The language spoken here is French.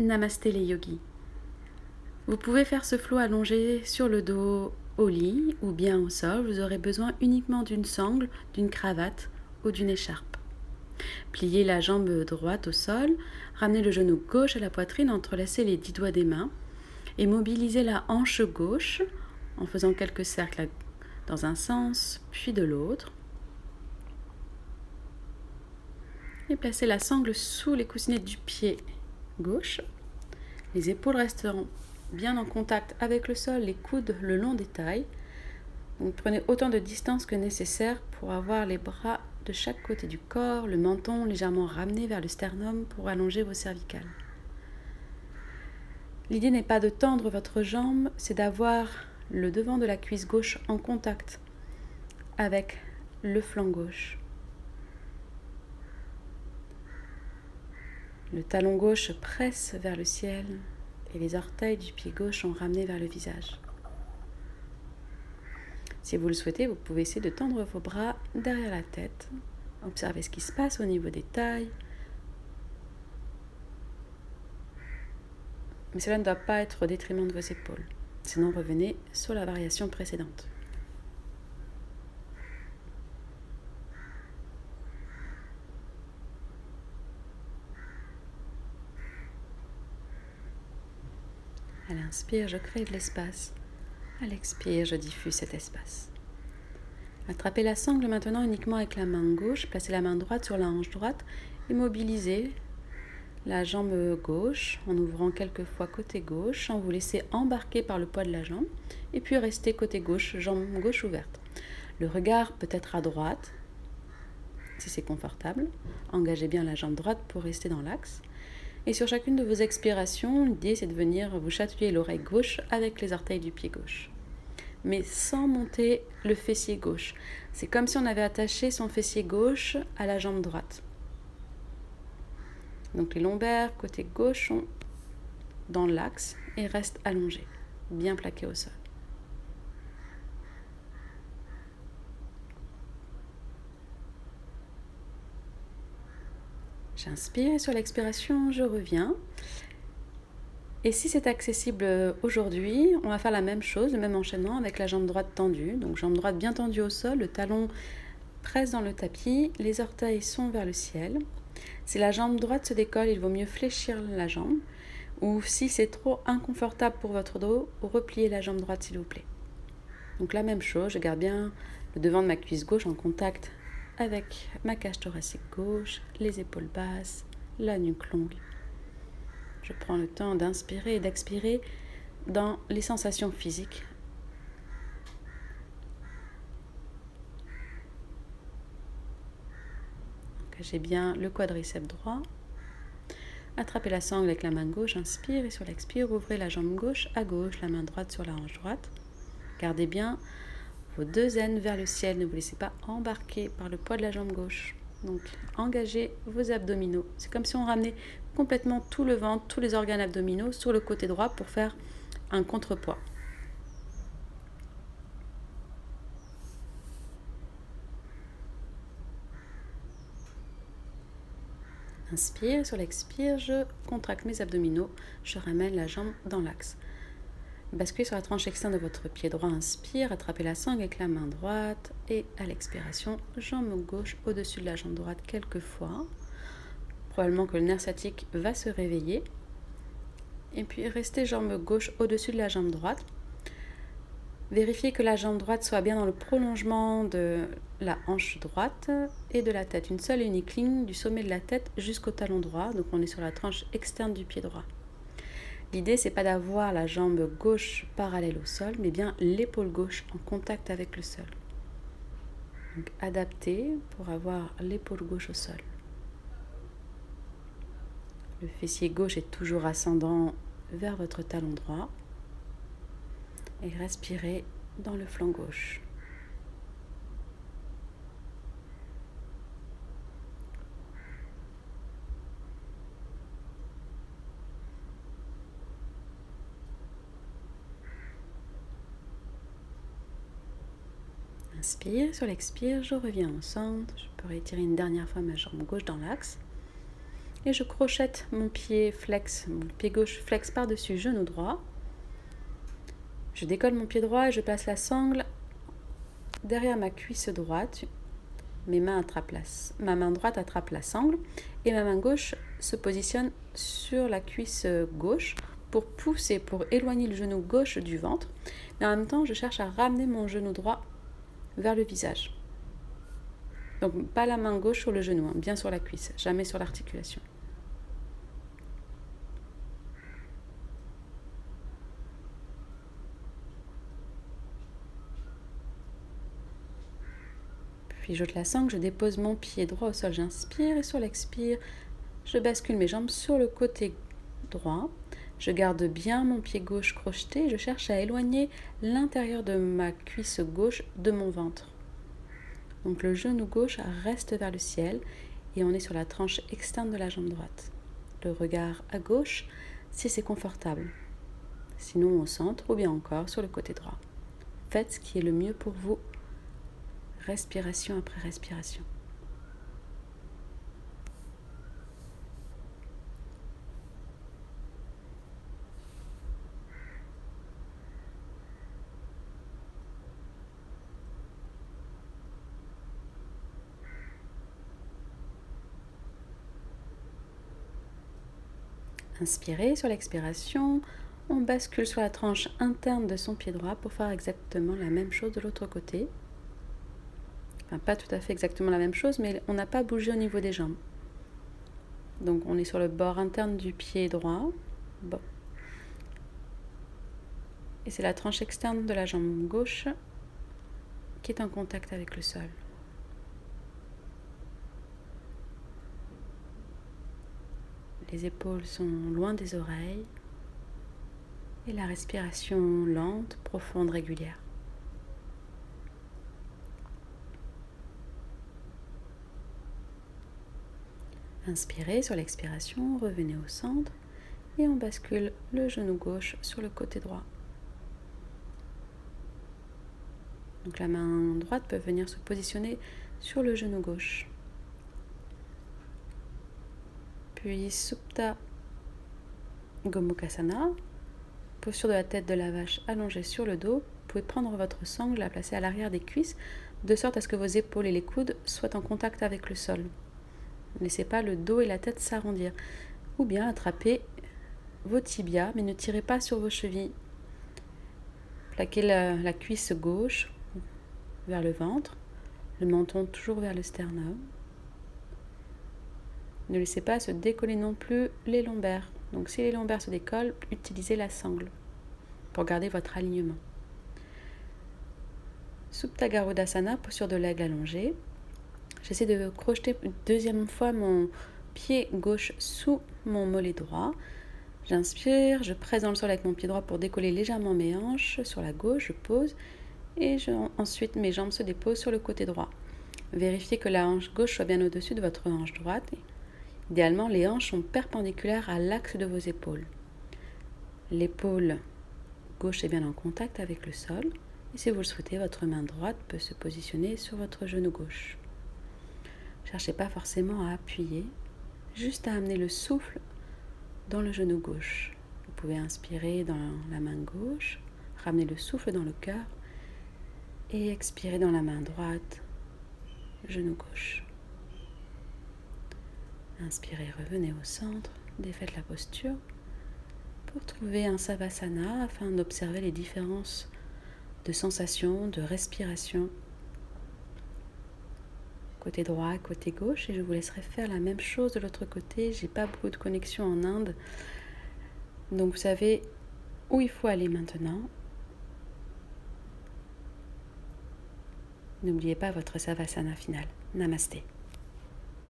Namasté les yogis. Vous pouvez faire ce flow allongé sur le dos au lit ou bien au sol. Vous aurez besoin uniquement d'une sangle, d'une cravate ou d'une écharpe. Pliez la jambe droite au sol, ramenez le genou gauche à la poitrine, entrelacez les 10 doigts des mains et mobilisez la hanche gauche en faisant quelques cercles dans un sens puis de l'autre. Et placez la sangle sous les coussinets du pied gauche. Les épaules resteront bien en contact avec le sol, les coudes le long des tailles. Donc prenez autant de distance que nécessaire pour avoir les bras de chaque côté du corps, le menton légèrement ramené vers le sternum pour allonger vos cervicales. L'idée n'est pas de tendre votre jambe, c'est d'avoir le devant de la cuisse gauche en contact avec le flanc gauche. Le talon gauche presse vers le ciel et les orteils du pied gauche sont ramenés vers le visage. Si vous le souhaitez, vous pouvez essayer de tendre vos bras derrière la tête. Observez ce qui se passe au niveau des tailles. Mais cela ne doit pas être au détriment de vos épaules. Sinon, revenez sur la variation précédente. À l'inspire, je crée de l'espace. À l'expire, je diffuse cet espace. Attrapez la sangle maintenant uniquement avec la main gauche. Placez la main droite sur la hanche droite et mobilisez la jambe gauche en ouvrant quelques fois côté gauche, sans vous laisser embarquer par le poids de la jambe. Et puis restez côté gauche, jambe gauche ouverte. Le regard peut être à droite, si c'est confortable. Engagez bien la jambe droite pour rester dans l'axe. Et sur chacune de vos expirations, l'idée c'est de venir vous chatouiller l'oreille gauche avec les orteils du pied gauche. Mais sans monter le fessier gauche. C'est comme si on avait attaché son fessier gauche à la jambe droite. Donc les lombaires côté gauche sont dans l'axe et restent allongés, bien plaqués au sol. J'inspire et sur l'expiration, je reviens. Et si c'est accessible aujourd'hui, on va faire la même chose, le même enchaînement avec la jambe droite tendue. Donc jambe droite bien tendue au sol, le talon presse dans le tapis, les orteils sont vers le ciel. Si la jambe droite se décolle, il vaut mieux fléchir la jambe. Ou si c'est trop inconfortable pour votre dos, repliez la jambe droite s'il vous plaît. Donc la même chose, je garde bien le devant de ma cuisse gauche en contact avec ma cage thoracique gauche, les épaules basses, la nuque longue. Je prends le temps d'inspirer et d'expirer dans les sensations physiques. J'ai bien le quadriceps droit. Attrapez la sangle avec la main gauche, inspire et sur l'expire, ouvrez la jambe gauche à gauche, la main droite sur la hanche droite. Gardez bien vos deux aines vers le ciel, ne vous laissez pas embarquer par le poids de la jambe gauche. Donc engagez vos abdominaux. C'est comme si on ramenait complètement tout le ventre, tous les organes abdominaux sur le côté droit pour faire un contrepoids. Inspire, sur l'expire, je contracte mes abdominaux, je ramène la jambe dans l'axe. Basculez sur la tranche externe de votre pied droit, inspire, attrapez la sangle avec la main droite et à l'expiration, jambe gauche au-dessus de la jambe droite quelques fois. Probablement que le nerf sciatique va se réveiller. Et puis restez jambe gauche au-dessus de la jambe droite. Vérifiez que la jambe droite soit bien dans le prolongement de la hanche droite et de la tête. Une seule et unique ligne du sommet de la tête jusqu'au talon droit. Donc on est sur la tranche externe du pied droit. L'idée, c'est pas d'avoir la jambe gauche parallèle au sol, mais bien l'épaule gauche en contact avec le sol. Donc adaptez pour avoir l'épaule gauche au sol. Le fessier gauche est toujours ascendant vers votre talon droit. Et respirez dans le flanc gauche. Inspire, sur l'expire, je reviens au centre. Je peux étirer une dernière fois ma jambe gauche dans l'axe. Et je crochette mon pied gauche flex par-dessus genou droit. Je décolle mon pied droit et je place la sangle derrière ma cuisse droite. Ma main droite attrape la sangle et ma main gauche se positionne sur la cuisse gauche pour pousser, pour éloigner le genou gauche du ventre. Mais en même temps, je cherche à ramener mon genou droit vers le visage. Donc pas la main gauche sur le genou, bien sur la cuisse, jamais sur l'articulation. Puis j'ôte la sangle, je dépose mon pied droit au sol, j'inspire et sur l'expire, je bascule mes jambes sur le côté droit. Je garde bien mon pied gauche crocheté, je cherche à éloigner l'intérieur de ma cuisse gauche de mon ventre. Donc le genou gauche reste vers le ciel et on est sur la tranche externe de la jambe droite. Le regard à gauche si c'est confortable. Sinon au centre ou bien encore sur le côté droit. Faites ce qui est le mieux pour vous. Respiration après respiration. Inspirez sur l'expiration, on bascule sur la tranche interne de son pied droit pour faire exactement la même chose de l'autre côté. Enfin, pas tout à fait exactement la même chose, mais on n'a pas bougé au niveau des jambes. Donc on est sur le bord interne du pied droit. Bon. Et c'est la tranche externe de la jambe gauche qui est en contact avec le sol. Les épaules sont loin des oreilles et la respiration lente, profonde, régulière. Inspirez sur l'expiration, revenez au centre et on bascule le genou gauche sur le côté droit. Donc la main droite peut venir se positionner sur le genou gauche. Puis Supta Gomukhasana, posture de la tête de la vache allongée sur le dos. Vous pouvez prendre votre sangle, la placer à l'arrière des cuisses, de sorte à ce que vos épaules et les coudes soient en contact avec le sol. Ne laissez pas le dos et la tête s'arrondir. Ou bien attrapez vos tibias, mais ne tirez pas sur vos chevilles. Plaquez la cuisse gauche vers le ventre, le menton toujours vers le sternum. Ne laissez pas se décoller non plus les lombaires. Donc si les lombaires se décollent, utilisez la sangle pour garder votre alignement. Supta Garudasana, posture de l'aigle allongé. J'essaie de crocheter une deuxième fois mon pied gauche sous mon mollet droit. J'inspire, je presse dans le sol avec mon pied droit pour décoller légèrement mes hanches. Sur la gauche, je pose et ensuite mes jambes se déposent sur le côté droit. Vérifiez que la hanche gauche soit bien au-dessus de votre hanche droite. Idéalement, les hanches sont perpendiculaires à l'axe de vos épaules. L'épaule gauche est bien en contact avec le sol. Et si vous le souhaitez, votre main droite peut se positionner sur votre genou gauche. Ne cherchez pas forcément à appuyer, juste à amener le souffle dans le genou gauche. Vous pouvez inspirer dans la main gauche, ramener le souffle dans le cœur et expirer dans la main droite, genou gauche. Inspirez, revenez au centre, défaites la posture pour trouver un savasana afin d'observer les différences de sensations, de respiration. Côté droit, côté gauche, et je vous laisserai faire la même chose de l'autre côté. J'ai pas beaucoup de connexion en Inde, donc vous savez où il faut aller maintenant. N'oubliez pas votre savasana final. Namasté.